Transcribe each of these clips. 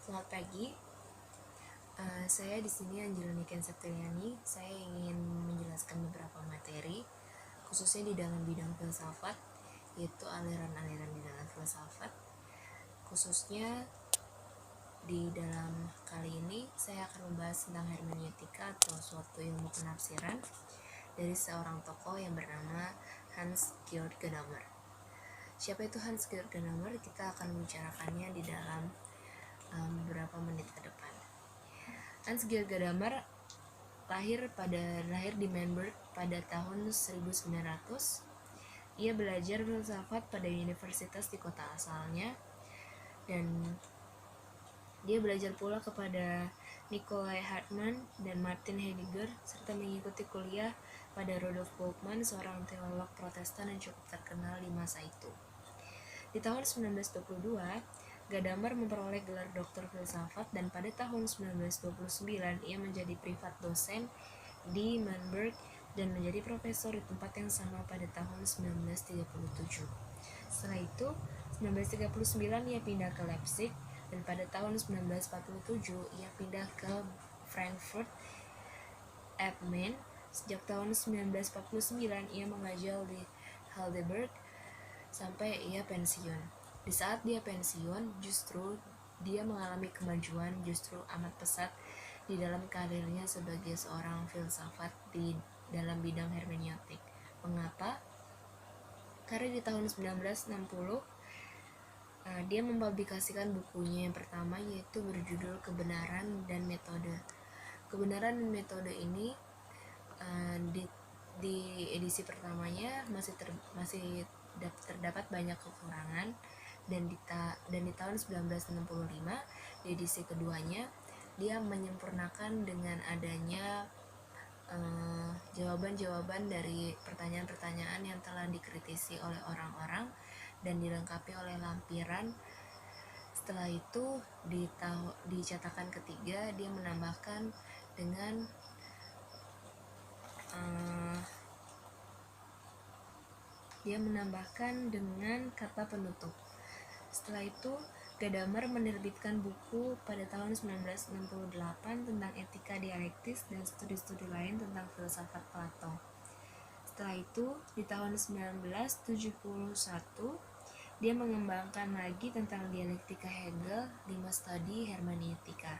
Selamat pagi. Saya di sini Anjela Niken Septriani. Saya ingin menjelaskan beberapa materi, khususnya di dalam bidang filsafat, yaitu aliran-aliran di dalam filsafat. Khususnya di dalam kali ini saya akan membahas tentang hermeneutika atau suatu ilmu penafsiran dari seorang tokoh yang bernama Hans Georg Gadamer. Siapa itu Hans Georg Gadamer? Kita akan membicarakannya di dalam beberapa menit ke depan. Hans Georg Gadamer lahir di Mainburg pada tahun 1900. Ia belajar filsafat pada universitas di kota asalnya, dan dia belajar pula kepada Nikolai Hartmann dan Martin Heidegger, serta mengikuti kuliah pada Rudolf Bultmann, seorang teolog Protestan yang cukup terkenal di masa itu. Di tahun 1922, Gadamer memperoleh gelar doktor filsafat, dan pada tahun 1929 ia menjadi privat dosen di Mainburg dan menjadi profesor di tempat yang sama pada tahun 1937. Setelah itu, 1939 ia pindah ke Leipzig, dan pada tahun 1947 ia pindah ke Frankfurt am Main. Sejak tahun 1949 ia mengajar di Heidelberg sampai ia pensiun. Di saat dia pensiun, justru dia mengalami kemajuan justru amat pesat di dalam karirnya sebagai seorang filsafat di dalam bidang hermeneutik. Mengapa? Karena di tahun 1960 dia mempublikasikan bukunya yang pertama, yaitu berjudul Kebenaran dan Metode. Kebenaran dan Metode ini di edisi pertamanya masih terdapat banyak kekurangan, dan di tahun 1965 di edisi keduanya dia menyempurnakan dengan adanya jawaban-jawaban dari pertanyaan-pertanyaan yang telah dikritisi oleh orang-orang dan dilengkapi oleh lampiran. Setelah itu di cetakan ketiga dia menambahkan dengan kata penutup. Setelah itu Gadamer menerbitkan buku pada tahun 1968 tentang etika dialektis dan studi-studi lain tentang filsafat Plato. Setelah itu di tahun 1971 dia mengembangkan lagi tentang dialektika Hegel, 5 studi hermeneutika.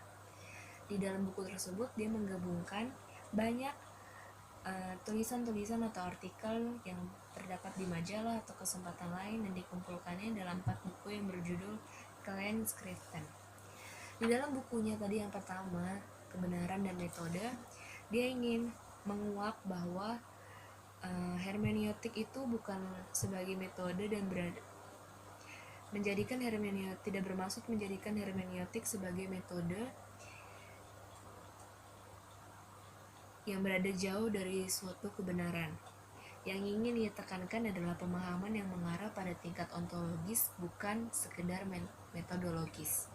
Di dalam buku tersebut dia menggabungkan banyak tulisan-tulisan atau artikel yang terdapat di majalah atau kesempatan lain, dan dikumpulkannya dalam 4 buku yang berjudul Kleinschriften. Di dalam bukunya tadi yang pertama, Kebenaran dan Metode, dia ingin menguak bahwa hermeneutik itu bukan sebagai metode dan tidak bermaksud menjadikan hermeneutik sebagai metode yang berada jauh dari suatu kebenaran. Yang ingin ia tekankan adalah pemahaman yang mengarah pada tingkat ontologis, bukan sekedar metodologis.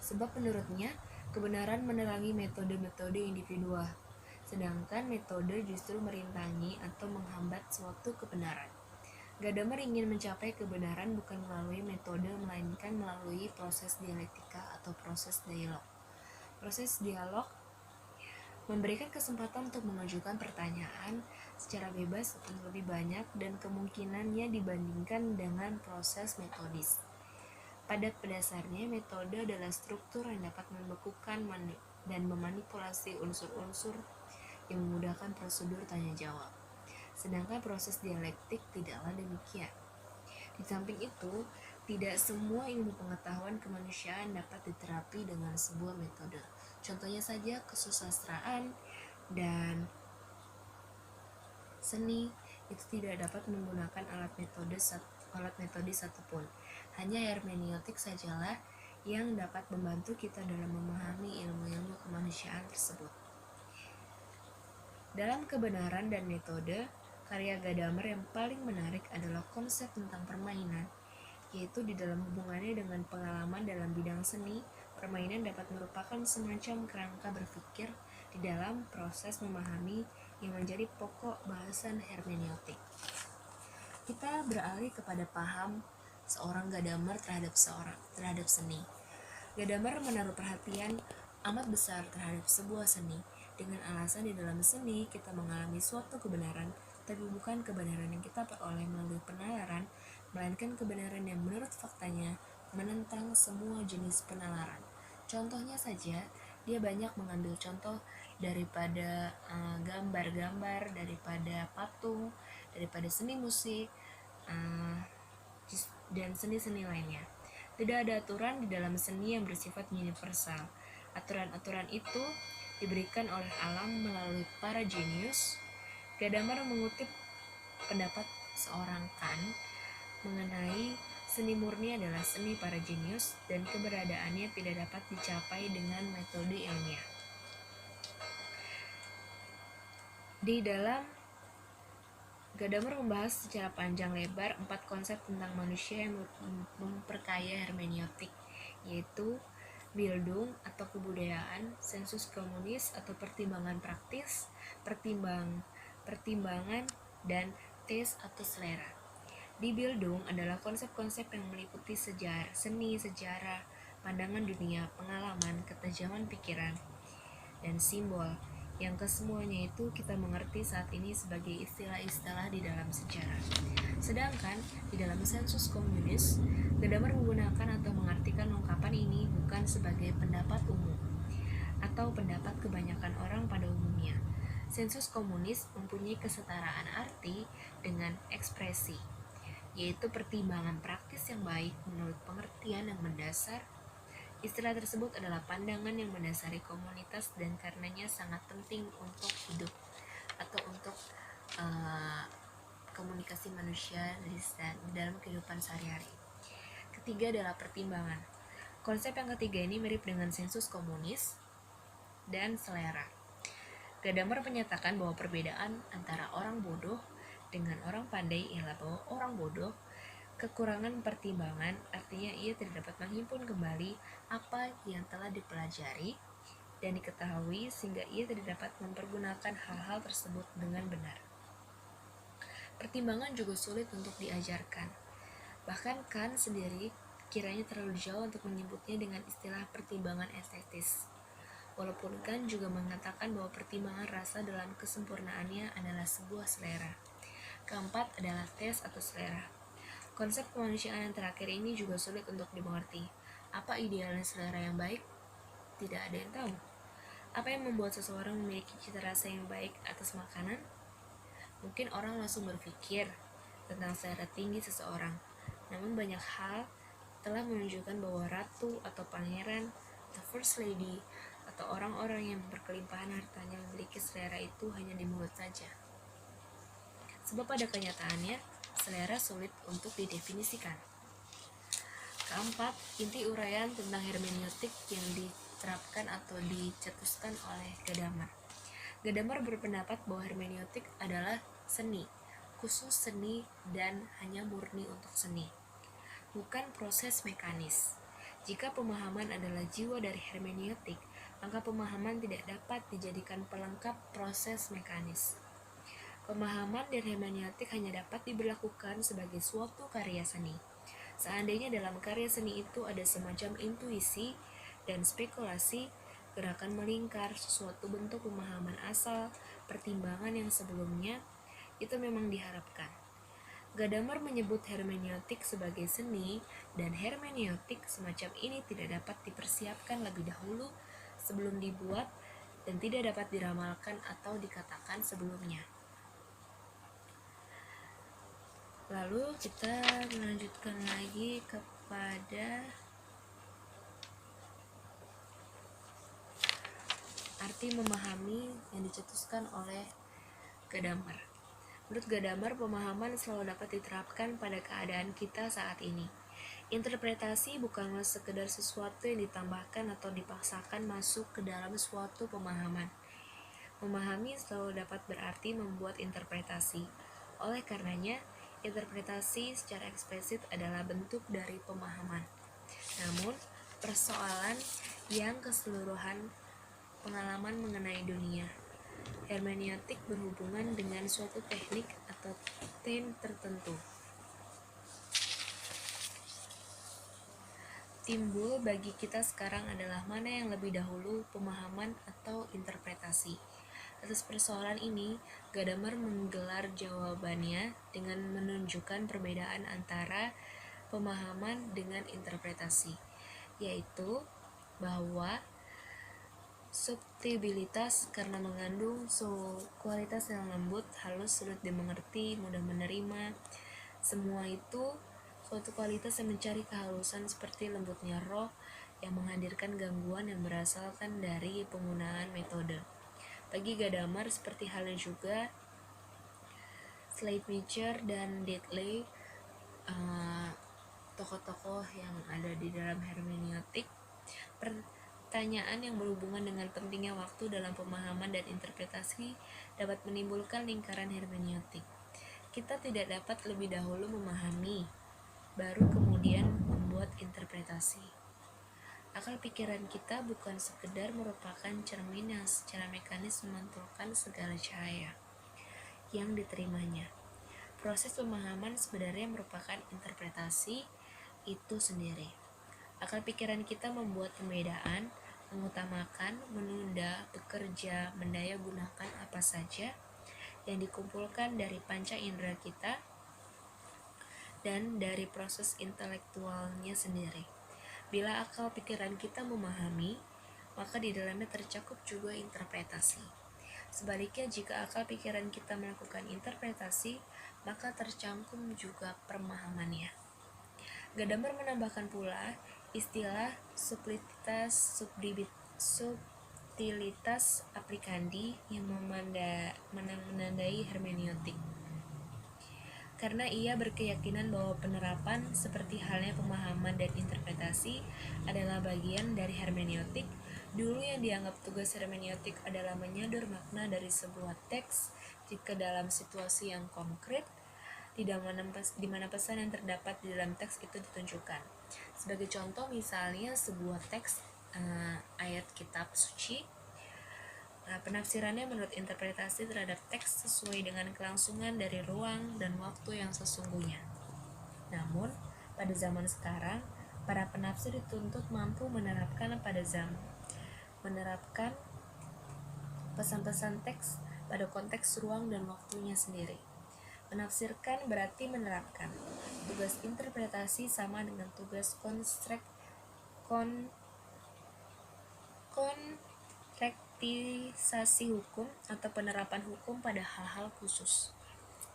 Sebab menurutnya, kebenaran menerangi metode-metode individual, sedangkan metode justru merintangi atau menghambat suatu kebenaran. Gadamer ingin mencapai kebenaran bukan melalui metode, melainkan melalui proses dialektika atau proses dialog. Proses dialog memberikan kesempatan untuk mengajukan pertanyaan secara bebas untuk lebih banyak dan kemungkinannya dibandingkan dengan proses metodis. Pada dasarnya, metode adalah struktur yang dapat membekukan dan memanipulasi unsur-unsur yang memudahkan prosedur tanya-jawab. Sedangkan proses dialektik tidaklah demikian. Di samping itu, tidak semua ilmu pengetahuan kemanusiaan dapat diterapi dengan sebuah metode. Contohnya saja kesusastraan dan seni itu tidak dapat menggunakan alat metode satupun. Hanya hermeneutik sajalah yang dapat membantu kita dalam memahami ilmu-ilmu kemanusiaan tersebut. Dalam Kebenaran dan Metode, karya Gadamer yang paling menarik adalah konsep tentang permainan, yaitu di dalam hubungannya dengan pengalaman dalam bidang seni. Permainan dapat merupakan semacam kerangka berpikir di dalam proses memahami yang menjadi pokok bahasan hermeneutik. Kita beralih kepada paham seorang Gadamer terhadap seni. Gadamer menaruh perhatian amat besar terhadap sebuah seni, dengan alasan di dalam seni kita mengalami suatu kebenaran, tapi bukan kebenaran yang kita peroleh melalui penalaran, melainkan kebenaran yang menurut faktanya menentang semua jenis penalaran. Contohnya saja, dia banyak mengambil contoh daripada gambar-gambar, daripada patung, daripada seni musik, dan seni-seni lainnya. Tidak ada aturan di dalam seni yang bersifat universal. Aturan-aturan itu diberikan oleh alam melalui para jenius. Gadamer mengutip pendapat seorang Kant mengenai seni murni adalah seni para jenius dan keberadaannya tidak dapat dicapai dengan metode ilmiah. Di dalam Gadamer membahas secara panjang lebar 4 konsep tentang manusia yang memperkaya hermeneutik, yaitu Bildung atau kebudayaan, sensus komunis atau pertimbangan praktis, pertimbangan, dan tes atau selera. Di Bildung adalah konsep-konsep yang meliputi seni, sejarah, pandangan dunia, pengalaman, ketajaman pikiran, dan simbol, yang kesemuanya itu kita mengerti saat ini sebagai istilah-istilah di dalam sejarah. Sedangkan di dalam sensus komunis, Gadamer menggunakan atau mengartikan ungkapan ini bukan sebagai pendapat umum atau pendapat kebanyakan orang pada umumnya. Sensus komunis mempunyai kesetaraan arti dengan ekspresi, yaitu pertimbangan praktis yang baik menurut pengertian yang mendasar. Istilah tersebut adalah pandangan yang mendasari komunitas dan karenanya sangat penting untuk hidup atau untuk komunikasi manusia di dalam kehidupan sehari-hari. Ketiga adalah pertimbangan. Konsep yang ketiga ini mirip dengan sensus komunis dan selera. Gadamer menyatakan bahwa perbedaan antara orang bodoh dengan orang pandai ialah bahwa orang bodoh kekurangan pertimbangan, artinya ia tidak dapat menghimpun kembali apa yang telah dipelajari dan diketahui sehingga ia tidak dapat mempergunakan hal-hal tersebut dengan benar. Pertimbangan juga sulit untuk diajarkan. Bahkan Kant sendiri kiranya terlalu jauh untuk menyebutnya dengan istilah pertimbangan estetis. Walaupun Kant juga mengatakan bahwa pertimbangan rasa dalam kesempurnaannya adalah sebuah selera. Keempat adalah tes atau selera. Konsep kemanusiaan yang terakhir ini juga sulit untuk dimengerti. Apa idealnya selera yang baik? Tidak ada yang tahu. Apa yang membuat seseorang memiliki cita rasa yang baik atas makanan? Mungkin orang langsung berpikir tentang selera tinggi seseorang. Namun banyak hal telah menunjukkan bahwa ratu atau pangeran atau first lady atau orang-orang yang berkelimpahan hartanya memiliki selera itu hanya di mulut saja. Sebab pada kenyataannya, selera sulit untuk didefinisikan. Keempat, inti uraian tentang hermeneutik yang diterapkan atau dicetuskan oleh Gadamer. Gadamer berpendapat bahwa hermeneutik adalah seni, khusus seni dan hanya murni untuk seni, bukan proses mekanis. Jika pemahaman adalah jiwa dari hermeneutik, maka pemahaman tidak dapat dijadikan pelengkap proses mekanis. Pemahaman dan hermeneutik hanya dapat diberlakukan sebagai suatu karya seni. Seandainya dalam karya seni itu ada semacam intuisi dan spekulasi, gerakan melingkar, suatu bentuk pemahaman asal, pertimbangan yang sebelumnya, itu memang diharapkan. Gadamer menyebut hermeneutik sebagai seni, dan hermeneutik semacam ini tidak dapat dipersiapkan lebih dahulu sebelum dibuat dan tidak dapat diramalkan atau dikatakan sebelumnya. Lalu kita melanjutkan lagi kepada arti memahami yang dicetuskan oleh Gadamer. Menurut Gadamer, pemahaman selalu dapat diterapkan pada keadaan kita saat ini. Interpretasi bukanlah sekedar sesuatu yang ditambahkan atau dipaksakan masuk ke dalam suatu pemahaman. Memahami selalu dapat berarti membuat interpretasi. Oleh karenanya, interpretasi secara eksplisit adalah bentuk dari pemahaman. Namun, persoalan yang keseluruhan pengalaman mengenai dunia. Hermeneutik berhubungan dengan suatu teknik atau theme tertentu. timbul bagi kita sekarang adalah mana yang lebih dahulu, pemahaman atau interpretasi. Atas persoalan ini, Gadamer menggelar jawabannya dengan menunjukkan perbedaan antara pemahaman dengan interpretasi, yaitu bahwa subtilitas karena mengandung kualitas yang lembut, halus, sulit dimengerti, mudah menerima. Semua itu suatu kualitas yang mencari kehalusan seperti lembutnya roh yang menghadirkan gangguan yang berasalkan dari penggunaan metode. Bagi Gadamer, seperti halnya juga Schleiermacher dan Diddley, tokoh-tokoh yang ada di dalam hermeneutik, pertanyaan yang berhubungan dengan pentingnya waktu dalam pemahaman dan interpretasi dapat menimbulkan lingkaran hermeneutik. Kita tidak dapat lebih dahulu memahami, baru kemudian membuat interpretasi. Akal pikiran kita bukan sekedar merupakan cermin yang secara mekanis memantulkan segala cahaya yang diterimanya. Proses pemahaman sebenarnya merupakan interpretasi itu sendiri. Akal pikiran kita membuat pembedaan, mengutamakan, menunda, bekerja, mendaya gunakan apa saja yang dikumpulkan dari panca indera kita dan dari proses intelektualnya sendiri. Bila akal pikiran kita memahami, maka di dalamnya tercakup juga interpretasi. Sebaliknya, jika akal pikiran kita melakukan interpretasi, maka tercangkum juga pemahamannya. Gadamer menambahkan pula istilah subtilitas aplikandi yang menandai hermeneutik. Karena ia berkeyakinan bahwa penerapan seperti halnya pemahaman dan interpretasi adalah bagian dari hermeneutik. Dulu yang dianggap tugas hermeneutik adalah menyadur makna dari sebuah teks jika dalam situasi yang konkret, di mana pesan yang terdapat di dalam teks itu ditunjukkan. Sebagai contoh, misalnya sebuah teks ayat kitab suci, penafsirannya menurut interpretasi terhadap teks sesuai dengan kelangsungan dari ruang dan waktu yang sesungguhnya. Namun, pada zaman sekarang, para penafsir dituntut mampu menerapkan pesan-pesan teks pada konteks ruang dan waktunya sendiri. Menafsirkan berarti menerapkan. Tugas interpretasi sama dengan tugas konkretisasi hukum atau penerapan hukum pada hal-hal khusus.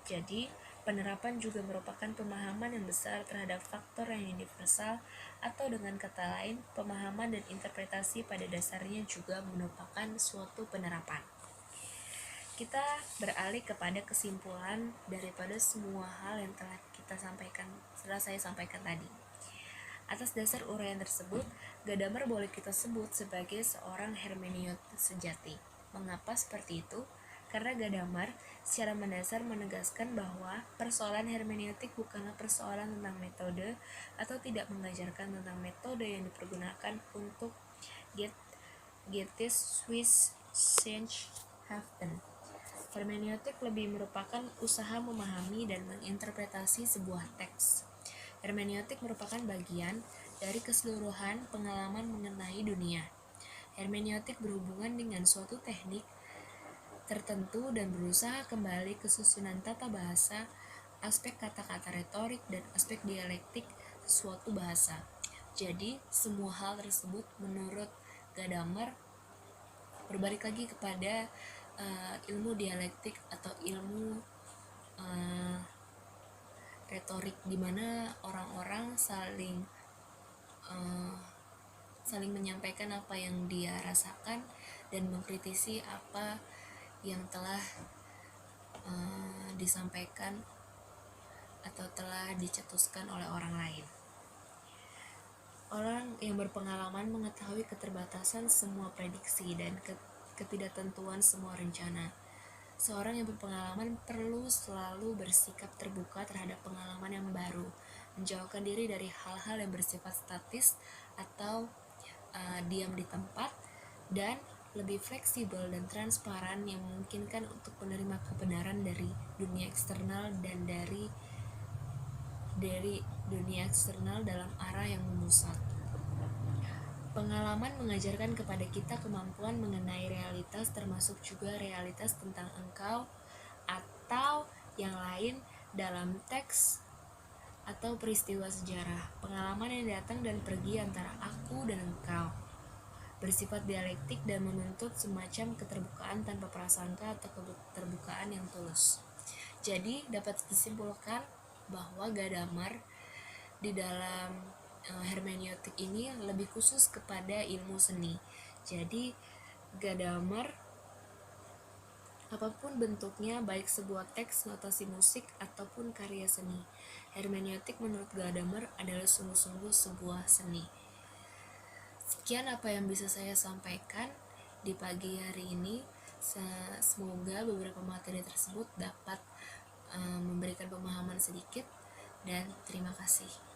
Jadi, penerapan juga merupakan pemahaman yang besar terhadap faktor yang universal, atau dengan kata lain, pemahaman dan interpretasi pada dasarnya juga merupakan suatu penerapan. Kita beralih kepada kesimpulan daripada semua hal yang telah saya sampaikan tadi. Atas dasar uraian tersebut, Gadamer boleh kita sebut sebagai seorang hermeneut sejati. Mengapa seperti itu? Karena Gadamer secara mendasar menegaskan bahwa persoalan hermeneutik bukanlah persoalan tentang metode atau tidak mengajarkan tentang metode yang dipergunakan untuk Geisteswissenschaft. Hermeneutik lebih merupakan usaha memahami dan menginterpretasi sebuah teks. Hermeneutik merupakan bagian dari keseluruhan pengalaman mengenai dunia. Hermeneutik berhubungan dengan suatu teknik tertentu dan berusaha kembali ke susunan tata bahasa, aspek kata-kata retorik, dan aspek dialektik suatu bahasa. Jadi, semua hal tersebut menurut Gadamer berbalik lagi kepada ilmu dialektik atau ilmu retorik, di mana orang-orang saling menyampaikan apa yang dia rasakan dan mengkritisi apa yang telah disampaikan atau telah dicetuskan oleh orang lain. Orang yang berpengalaman mengetahui keterbatasan semua prediksi dan ketidaktentuan semua rencana. Seorang yang berpengalaman perlu selalu bersikap terbuka terhadap pengalaman yang baru, menjauhkan diri dari hal-hal yang bersifat statis atau diam di tempat, dan lebih fleksibel dan transparan yang memungkinkan untuk menerima kebenaran dari dunia eksternal dan dari dunia eksternal dalam arah yang memusat. Pengalaman mengajarkan kepada kita kemampuan mengenai realitas, termasuk juga realitas tentang engkau atau yang lain dalam teks atau peristiwa sejarah. Pengalaman yang datang dan pergi antara aku dan engkau, bersifat dialektik dan menuntut semacam keterbukaan tanpa prasangka atau keterbukaan yang tulus. Jadi dapat disimpulkan bahwa Gadamer di dalam hermeneutik ini lebih khusus kepada ilmu seni. Jadi Gadamer apapun bentuknya, baik sebuah teks, notasi musik, ataupun karya seni, hermeneutik menurut Gadamer adalah sungguh-sungguh sebuah seni. Sekian apa yang bisa saya sampaikan di pagi hari ini. Semoga beberapa materi tersebut dapat memberikan pemahaman sedikit, dan terima kasih.